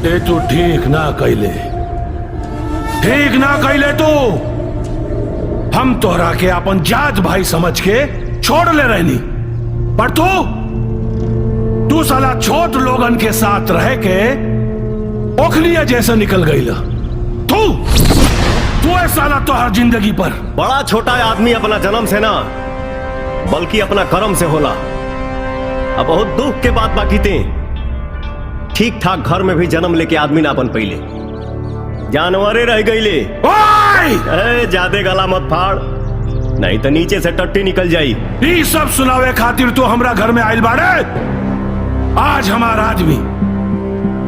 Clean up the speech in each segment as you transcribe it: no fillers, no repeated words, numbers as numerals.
ए तू ठीक ना कैले तू। हम तोहरा के अपन जात भाई समझ के छोड़ ले रहनी, पर तू साला छोट लोगन के साथ रह के ओखलिया जैसा निकल गई। तू साला तो हर जिंदगी पर बड़ा छोटा आदमी अपना जन्म से ना बल्कि अपना कर्म से होला। अब बहुत दुख के बात बाकी थे, ठीक ठाक घर में भी जन्म लेके आदमी ना बन पहिले, जानवरे रह गईले। ज्यादा गला मत फाड़, नहीं तो नीचे से टट्टी निकल जाई। ये सब सुनावे खातिर तू हमरा घर में आइल बाड़े। आज हमारा आदमी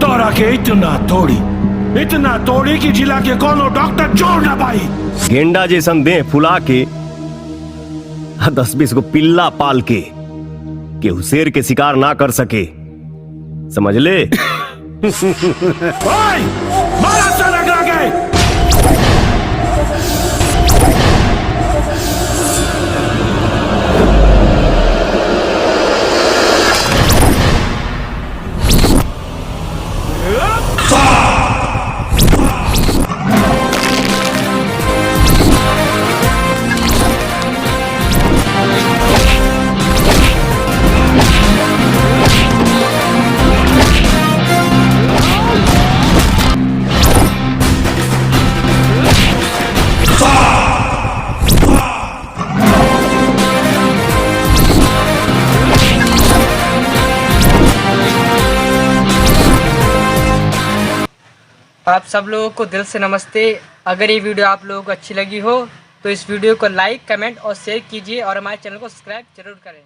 तोरा के इतना तोड़ी कि जिला के कोनो डॉक्टर जोड़ ना पाई। गेंडा जैसन देह फुला के 10-20 गो पिल्ला पाल के केहू शेर के शिकार ना कर सके, समझ ले। मारा से लगा के। आप सब लोगों को दिल से नमस्ते। अगर ये वीडियो आप लोगों को अच्छी लगी हो तो इस वीडियो को लाइक, कमेंट और शेयर कीजिए और हमारे चैनल को सब्सक्राइब जरूर करें।